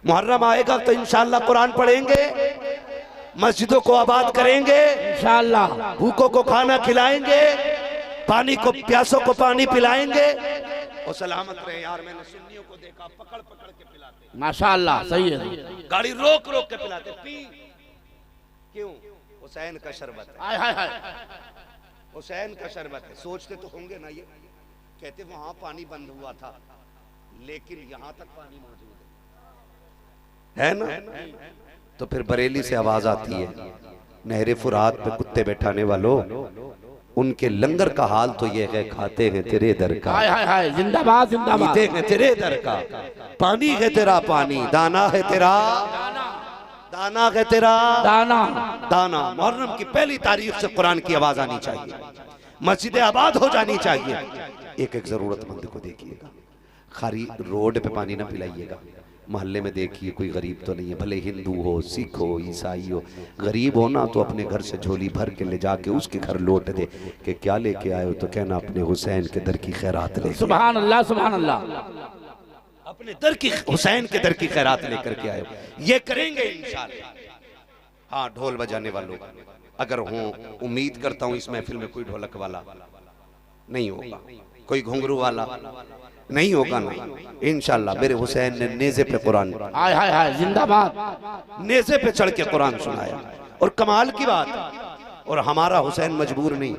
मुहर्रम आएगा तो इंशाअल्लाह कुरान पढ़ेंगे, मस्जिदों को आबाद करेंगे इंशाअल्लाह, भूखों को खाना खिलाएंगे, पानी को प्यासों को पानी पिलाएंगे और सलामत रहे। यार मैंने सुन्नियों को देखा पकड़ पकड़ के पिलाते, माशाअल्लाह सही है, गाड़ी रोक रोक के पिलाते। पी क्यों? हुसैन का शरबत है, हाय हाय हाय, हुसैन का शरबत है। सोचते तो होंगे ना ये, कहते वहां पानी बंद हुआ था लेकिन यहां तक पानी मौजूद है ना। तो फिर बरेली से आवाज आती है, नहरे फुरात पे कुत्ते बैठाने वालों, उनके लंगर का हाल तो ये है, खाते हैं तेरे दर का, हाय हाय हाय, जिंदाबाद जिंदाबाद, पीते हैं तेरे दर का, पानी है तेरा पानी, दाना है तेरा दाना है तेरा दाना दाना। मुहर्रम की पहली तारीख से कुरान की आवाज आनी चाहिए, मस्जिदें आबाद हो जानी चाहिए। एक एक जरूरतमंद को देखिएगा, खाली रोड पे पानी ना पिलाइएगा, मोहल्ले में देखिए कोई गरीब तो नहीं है, भले हिंदू हो, सिख हो, ईसाई हो, गरीब हो ना तो अपने घर से झोली भर के ले जाके उसके घर लौट दे कि क्या लेके आए हो, तो कहना अपने हुसैन के दर की खैरात ले। सुभान अल्लाह सुभान अल्लाह, अपने दर की हुसैन के दर की खैरात लेकर के आए। ये करेंगे इंशाअल्लाह। हाँ, ढोल बजाने वालों अगर हो, उम्मीद करता हूं इस महफिल में कोई ढोलक वाला नहीं होगा, कोई घुंघरू वाला नहीं होगा ना, इंशाअल्लाह। मेरे हुसैन ने नेज़े पे कुरान, हाय हाय हाय जिंदाबाद, नेज़े पे चढ़ के कुरान सुनाया। और कमाल की बात, और हमारा हुसैन मजबूर नहीं,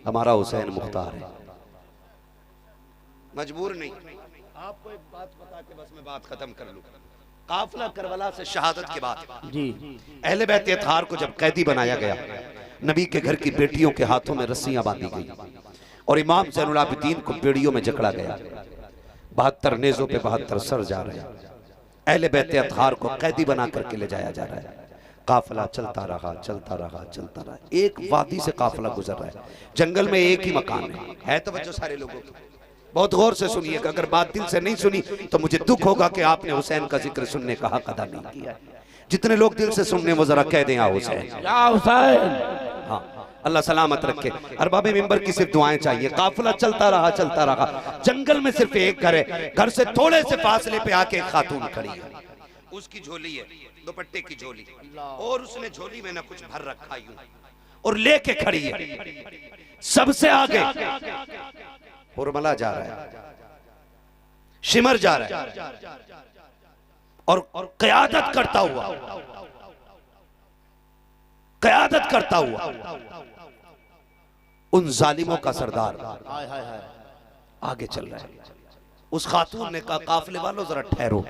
हमारा हुसैन मुख्तार है, मजबूर नहीं। आपको एक बात बता के बस मैं बात खत्म कर लूं। काफिला करबला से शहादत के बाद जी अहले बैत अतहार को जब कैदी बनाया गया, नबी के घर की बेटियों के हाथों में रस्सियां बांधी गई और इमाम ज़ैनुल आबिदीन को बेड़ियों में जकड़ा गया। 72 नेज़ों पे 72 सर जा रहे हैं। अहले बैत अतहार को कैदी बना करके ले जाया जा रहा है। काफिला चलता रहा चलता रहा चलता रहा, एक वादी से काफिला गुजर रहा है। जंगल में एक ही मकान है तो बच्चों सारे लोगों को बहुत गौर से सुनिएगा, अगर बात दिल से नहीं सुनी तो मुझे दुख होगा कि आपने हुसैन का जिक्र सुनने का हक अदा नहीं किया। जितने लोग दिल से सुनने वो जरा कह दें या हुसैन या हुसैन। हाँ, अल्लाह सलामत रखे। अरबाबे मिंबर की सिर्फ दुआएं चाहिए। काफिला चलता रहा, जंगल में सिर्फ एक घर है, घर से थोड़े से फासले पे आके एक खातून खड़ी है, उसकी झोली है, दुपट्टे की झोली, और उसने झोली में ना कुछ भर रखा यूं और लेके खड़ी है। सबसे आगे हुरमला जा रहा है, शिमर जा रहा है और क़यादत करता हुआ उन जालिमों का सरदार आगे चल रहा है। उस खातून ने कहा, काफिले वालों जरा ठहरो।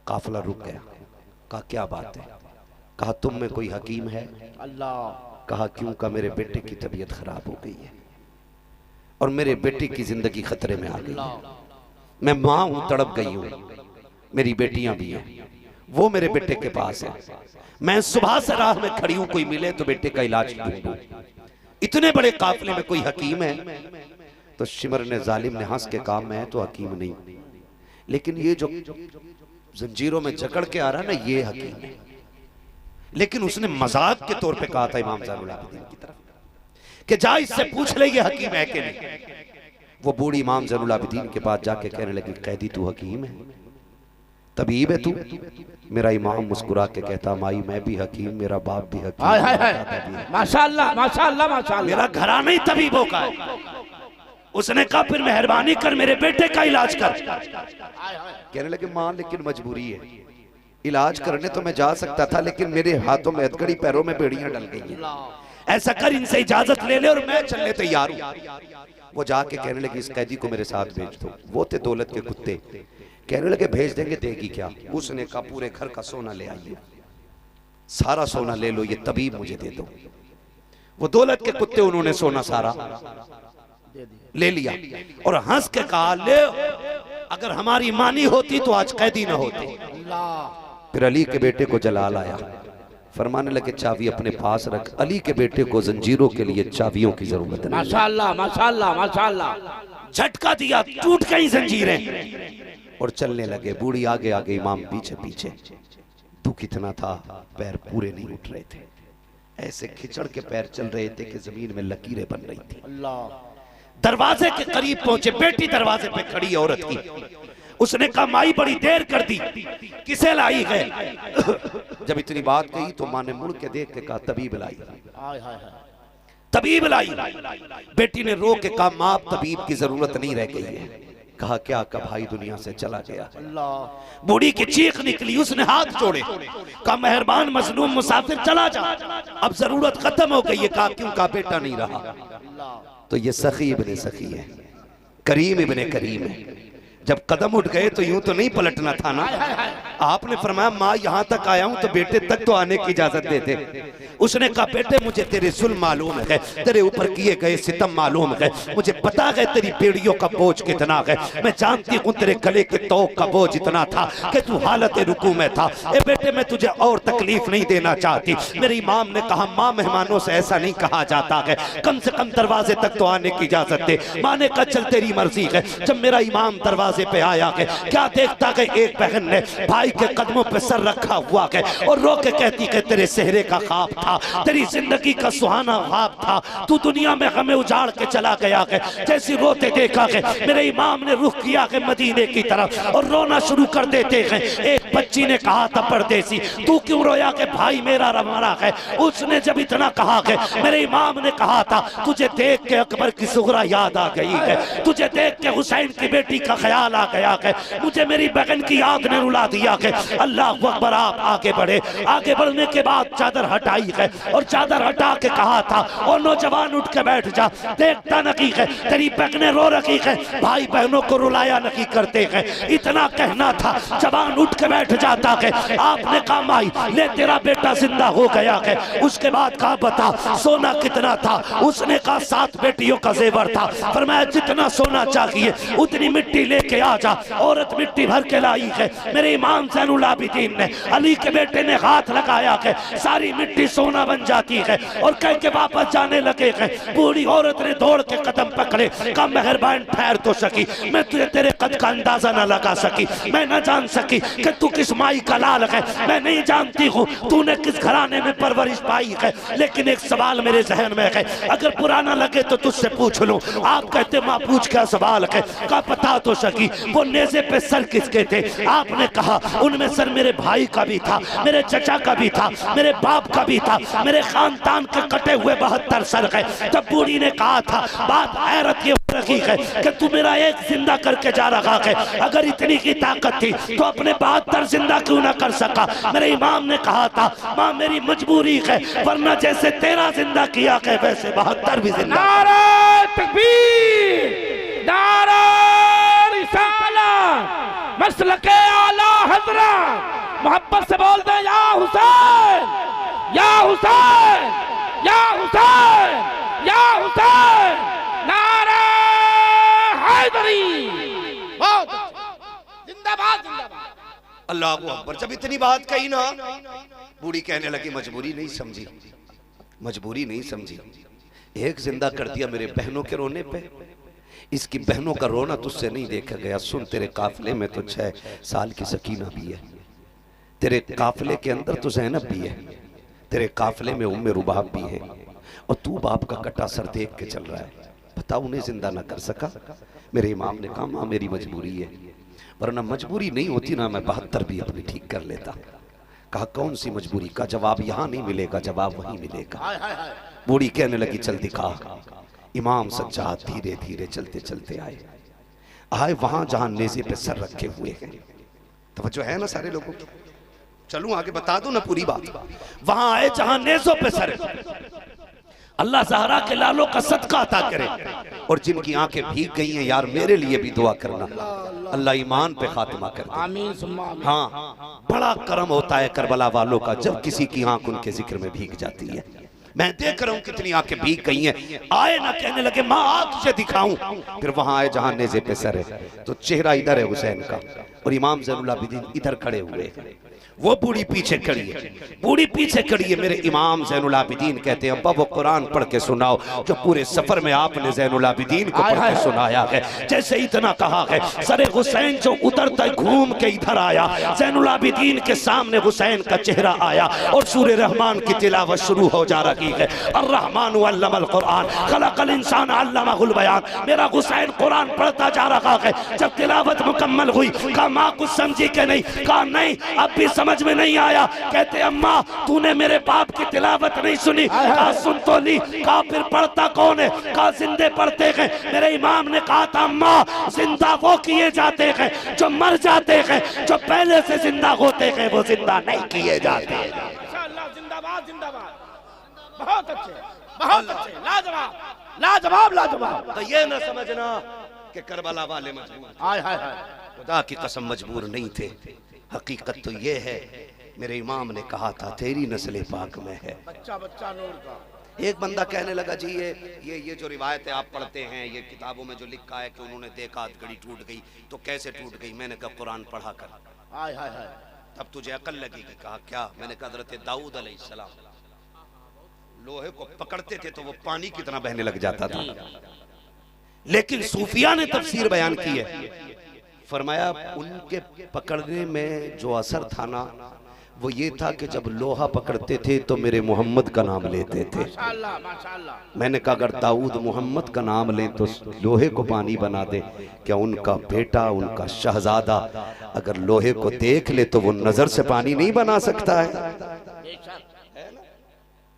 काफिला रुक गया। कहा क्या बात है? कहा तुम में कोई हकीम है? अल्लाह। कहा क्यों? का मेरे बेटे की तबीयत खराब हो गई है और मेरे बेटे की जिंदगी खतरे में आ गई है। मैं माँ हूं, तड़प गई हूं, मेरी बेटियां भी हैं, वो मेरे बेटे के पास है। मैं सुबह से राह में खड़ी हूं, कोई मिले तो बेटे का इलाज ढूंढूं। इतने बड़े काफिले में कोई हकीम है? तो शिमर ने, जालिम ने हंस के कहा, मैं तो हकीम नहीं, लेकिन ये जो जंजीरों में जकड़ के आ रहा है ना, ये हकीम है। लेकिन उसने मजाक के तौर पे कहा था इमाम ज़ैनुल आबिदीन की तरफ कि जा इससे पूछ ले ये हकीम है कि नहीं। वो बूढ़ी इमाम ज़ैनुल आबिदीन के पास जाके कहने लगी, कैदी तू हकीम है, तबीब है तू? मेरा इमाम मुस्कुरा के कहता, माई मैं भी हकीम, मेरा बाप भी हकीम, माशाअल्लाह माशाअल्लाह माशाअल्लाह, मेरा घराना ही तबीबों का है। उसने कहा फिर मेहरबानी कर मेरे बेटे का इलाज कर। कहने लगे, मां लेकिन मजबूरी है, इलाज करने तो मैं जा सकता था लेकिन मेरे हाथों में हथकड़ी, पैरों में बेड़ियां डल गई हैं, ऐसा कर इनसे इजाजत ले ले और मैं चलने तैयार हूं। वो जाके कहने लगी, इस कैदी को मेरे साथ भेज दो। वो थे दौलत के कुत्ते। कहने लगे, भेज देंगे, देगी क्या? उसने कहा, पूरे घर का सोना ले आइए, सारा सोना ले लो, ये तबीब मुझे दे दो। वो दौलत के कुत्ते, उन्होंने सोना सारा ले लिया और हंस के कहा, ले अगर हमारी मानी होती तो आज कैदी ना होती। फिर अली के बेटे को जलाल आया, फरमाने लगे, चाबी अपने पास रख। अली के बेटे को जंजीरों के लिए चाबियों की जरूरत है। माशाअल्लाह माशाअल्लाह माशाअल्लाह। झटका दिया, टूट गई जंजीरें और चलने लगे। बूढ़ी आगे आगे, इमाम पीछे पीछे। दुख इतना था, पैर पूरे नहीं उठ रहे थे, ऐसे खिचड़ के पैर चल रहे थे कि जमीन में लकीरें बन रही थी। दरवाजे के करीब पहुंचे, बेटी दरवाजे पे खड़ी औरत की, उसने कहा माई बड़ी देर कर दी, किसे लाई है? जब इतनी बात कही तो माँ ने मुड़ के देख के कहा तबीब लाई, तबीब लाई। बेटी ने रो के कहा माँ तबीब की जरूरत नहीं रह गई है। कहा क्या? का भाई दुनिया से चला गया। बूढ़ी की चीख निकली, उसने हाथ जोड़े, कहा मेहरबान मजलूम मुसाफिर चला जा, अब जरूरत खत्म हो गई है। कहा क्यों? का बेटा नहीं रहा। तो ये सखी इब्ने सखी है, करीम इब्ने करीम है। जब कदम उठ गए तो यूं तो नहीं पलटना था ना। आपने फरमाया माँ यहाँ तक आया हूं तो बेटे तक तो आने की इजाजत दे दे। उसने कहा बेटे मुझे तेरे जुल्म मालूम है, तेरे ऊपर किए गए सितम मालूम है, मुझे पता है तेरी बेड़ियों का बोझ कितना है, मैं जानती हूँ तेरे गले के तौक का बोझ इतना था कि तू हालत रुकू में था। ए बेटे मैं तुझे और तकलीफ नहीं देना चाहती। मेरे इमाम ने कहा माँ मेहमानों से ऐसा नहीं कहा जाता है, कम से कम दरवाजे तक तो आने की इजाजत दे। माँ ने कहा चल तेरी मर्जी है। जब मेरा इमाम दरवाजे पे आया है, क्या देखता है एक बहन ने भाई के कदमों पे सर रखा हुआ है और रो के कहती है तेरे सेहरे का ख्वाब था, तेरी जिंदगी का सुहाना ख्वाब था, तू दुनिया में हमें उजाड़ के चला गया है। जैसी रोते देखा है मेरे इमाम ने रुख किया है मदीने की तरफ और रोना शुरू कर देते हैं। एक बच्ची ने कहा था परदेसी तू क्यों रोया कि भाई मेरा रमारा है। उसने जब इतना कहा है मेरे इमाम ने कहा था तुझे देख के अकबर की सुगरा याद आ गई है, तुझे देख के हुसैन की बेटी का ख्याल आ गया है, मुझे मेरी बहन की याद ने रुला दिया है। अल्लाह अकबर। आप आगे बढ़े, आगे बढ़ने के बाद चादर हटाई है और चादर हटा के कहा था और नौजवान उठ के बैठ जा, देखता नहीं है तेरी बहनें रो रखी है, भाई बहनों को रुलाया नहीं करते हैं। इतना कहना था जवान उठ के बैठ जाता है। आपने कहा माई ले तेरा बेटा जिंदा हो गया है। उसके बाद कहा बता सोना कितना था? उसने कहा 7 बेटियों का जेवर था। फरमाया जितना सोना चाहिए उतनी मिट्टी लेके आ जा। औरत मिट्टी भर के लाई है। मेरे इमाम ज़ैनुल आबिदीन ने अली के बेटे ने हाथ लगाया है, सारी मिट्टी सोना बन जाती है और कह के वापस जाने लगे हैं। बूढ़ी औरत ने दौड़ के कदम पकड़े, कहा मेहरबान ठहर तो सकी, मैं तुझे तेरे कद का अंदाजा न लगा सकी, मैं न जान सकी कि तू किस माई का लाल है, मैं नहीं जानती हूँ तूने किस घराने में परवरिश पाई है, लेकिन एक सवाल मेरे जहन में है, अगर पुराना लगे तो तुझसे पूछ लूं। आप कहते माँ पूछ क्या सवाल है? का पता तो सकी वो नेज़े पे सर किसके थे? आपने कहा उनमें सर मेरे भाई का भी था, मेरे चचा का भी था, मेरे बाप का भी था, मेरे खानदान के कटे हुए 72 सर है। जब बूढ़ी ने कहा था बात हैरत ये रखी है कि तू मेरा एक जिंदा करके जा रहा है, अगर इतनी की ताकत थी तो अपने 72 जिंदा क्यों ना कर सका? मेरे इमाम ने कहा था माँ मेरी मजबूरी है, वरना जैसे तेरा जिंदा किया है वैसे 72 भी जिंदा। नारे तकबीर, नारे रिसालत, मसलके आला हज़रत, मोहब्बत से बोल दे या हुसैन, या हुसैन, या हुसैन, या हुसैन, नारे हैदरी। जिंदाबाद जिंदाबाद। अल्लाह अकबर। जब इतनी बात कही ना बूढ़ी कहने लगी मजबूरी नहीं समझी, मजबूरी नहीं समझी, एक जिंदा कर दिया मेरे बहनों के रोने पे, इसकी बहनों का रोना तुझसे नहीं देखा गया। सुन तेरे काफिले में तो 6 साल की सकीना भी है, तेरे काफिले के अंदर तो ज़ैनब भी है, तेरे काफिले में उम्मे रुबाब भी है और तू बाप का कटा सर देख के चल रहा है, पता उन्हें जिंदा ना कर सका। मेरे इमाम ने कहा माँ मेरी मजबूरी है, वरना मजबूरी नहीं होती ना मैं 72 भी अपनी ठीक कर लेता। कहा कौन सी मजबूरी? का जवाब यहाँ नहीं मिलेगा, जवाब वहीं मिलेगा। बूढ़ी कहने लगी चल दिखा। इमाम सज्जाद धीरे धीरे चलते चलते आए वहां जहां नेज़े पे सर रखे हुए हैं। तवज्जो है ना सारे लोगों की? चलूं आगे बता दूं ना पूरी बात। वहां आए जहां नेज़ों पे सर। अल्लाह ज़हरा के लालों का सदका अता करे और जिनकी आंखें भीग गई हैं यार मेरे लिए भी दुआ करना, अल्लाह ईमान पे खात्मा कर दे। आमीन। हाँ बड़ा करम होता है करबला वालों का जब किसी की आंख उनके जिक्र में भीग जाती है। मैं देख रहा हूं कितनी आंखें भीग गई हैं। आए ना कहने लगे माँ आ तुझे दिखाऊं। फिर वहां आए जहां नेज़े पे सर है तो चेहरा इधर है हुसैन का और इमाम ज़ैनुल आबिदीन इधर खड़े हुए हैं, वो बूढ़ी पीछे खड़ी है, बूढ़ी पीछे खड़ी है। मेरे इमाम ज़ैनुल आबिदीन कहते हैं अब्बा वो कुरान पढ़ के सुनाओ जो पूरे सफर में आपने ज़ैनुल आबिदीन को पढ़ के सुनाया है। जैसे इतना कहा है सरे हुसैन जो उतरता घूम के इधर आया, ज़ैनुल आबिदीन के सामने हुसैन का चेहरा आया और सूरे रहमान की तिलावत शुरू हो जा रही रफीक है। अर्रहमान अल्लमल कुरान खलकल इंसान अल्लमहुल बयान। मेरा हुसैन कुरान पढ़ता जा रहा है, जब तिलावत मुकम्मल हुई कहा माँ कुछ समझी के नहीं? कहा नहीं, अब भी समझ में नहीं आया। कहते अम्मा तूने मेरे बाप की तिलावत नहीं सुनी? कहा सुन तो ली। कहा फिर पढ़ता कौन है? कहा जिंदे पढ़ते हैं। मेरे इमाम ने कहा था अम्मा जिंदा वो किए जाते हैं जो मर जाते हैं, जो पहले से जिंदा होते हैं वो जिंदा नहीं किए जाते। माशाअल्लाह, जिंदाबाद जिंदाबाद, बहुत अच्छे बहुत अच्छे, लाजवाब लाजवाब लाजवाब। तो ये न समझना कि करबला वाले मजबूर, हाय हाय हाय, खुदा की कसम मजबूर नहीं थे। हकीकत तो ये है, मेरे इमाम ने कहा था तेरी नस्ल पाक में है। बच्चा बच्चा नूर का। एक बंदा कहने लगा जी ये जो रिवायतें आप पढ़ते हैं, ये किताबों में जो लिखा है कि उन्होंने देखा घड़ी टूट गई, तो कैसे टूट गई? मैंने कहा कुरान पढ़ा कर, हाय हाय हाय, तब तुझे अकल लगेगी। कहा क्या? मैंने कहा हज़रत दाऊद अलैहिस्सलाम लोहे को पकड़ते थे तो वो पानी की तरह बहने लग जाता था। लेकिन सूफिया ने तफसीर बयान की है, फरमाया उनके पकड़ने में जो असर था ना वो ये था कि जब लोहा पकड़ते थे तो मेरे मोहम्मद का नाम लेते थे। माशाअल्लाह माशाअल्लाह। मैंने कहा अगर दाऊद मोहम्मद का नाम लें तो लोहे को पानी बना दे, क्या उनका बेटा उनका शहजादा अगर लोहे को देख ले तो वो नजर से पानी नहीं बना सकता है?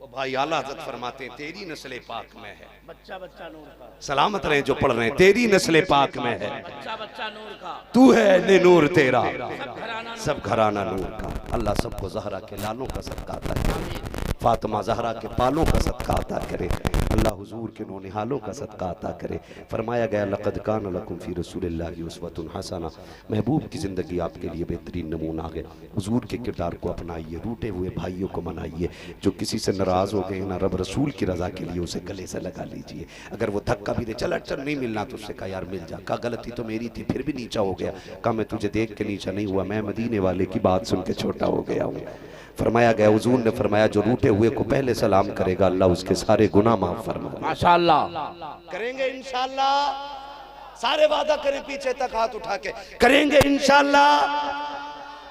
वो भाई आला हज़रत फरमाते हैं तेरी नस्ल पाक में है। बच्चा बच्चा नूर का। सलामत रहे जो पढ़ रहे हैं, तेरी नस्ल पाक में है। बच्चा बच्चा नूर का। तू है ने नूर तेरा, घराना सब घराना नूर का। अल्लाह सबको ज़हरा के लालों का सदका अता करे, फातिमा ज़हरा के पालों का सदका अता करे, अल्लाह हुजूर के नौनिहालों का सदका अता करे। फरमाया गया लक़द कान लकुम फ़ी रसूलिल्लाहि उस्वतुन हसना, महबूब की ज़िंदगी आपके लिए बेहतरीन नमूना है। हुजूर के किरदार को अपनाइए, रूठे हुए भाइयों को मनाइए, जो किसी से नाराज़ हो गए ना रब रसूल की रज़ा के लिए उसे गले से लगा लीजिए। अगर वो धक्का भी दे, चल अड़चन नहीं मिलना तो उससे कहा यार मिल जा। कहा गलती तो मेरी थी, फिर भी नीचा हो गया। कहा मैं तुझे देख के नीचा नहीं हुआ, मैं मदीने वाले की बात सुन के छोटा हो गया हूँ। फरमाया गया हुजूर ने फरमाया जो रूठे हुए को पहले सलाम करेगा अल्लाह उसके सारे गुनाह माफ फरमाएगा। माशाअल्लाह। करेंगे इंशाअल्लाह, सारे वादा करें पीछे तक हाथ उठा के, करेंगे इंशाअल्लाह।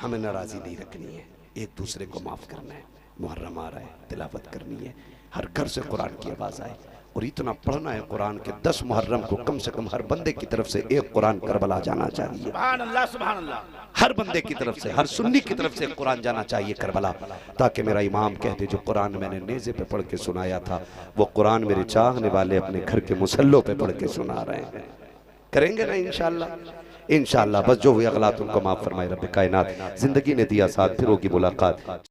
हमें नाराजी नहीं रखनी है, एक दूसरे को माफ करना है। मुहर्रम आ रहा है, तिलावत करनी है, हर घर से कुरान की आवाज़ आए और इतना पढ़ना है कुरान के 10 मुहर्रम को कम से कम हर बंदे की तरफ से एक कुरान करबला जाना चाहिए। सुभान अल्लाह सुभान अल्लाह। हर बंदे की तरफ से, हर सुन्नी की तरफ से कुरान जाना चाहिए करबला, ताकि मेरा इमाम कहते जो कुरान मैंने नेज़े पे पढ़ के सुनाया था वो कुरान मेरे चाहने वाले अपने घर के मुसल्लों पे पढ़ के सुना रहे हैं। करेंगे ना इंशाअल्लाह। इंशाअल्लाह बस जो हुई अगलात उनको माफ फरमाए रब कायनात। जिंदगी ने दिया साथ, फिर होगी मुलाकात।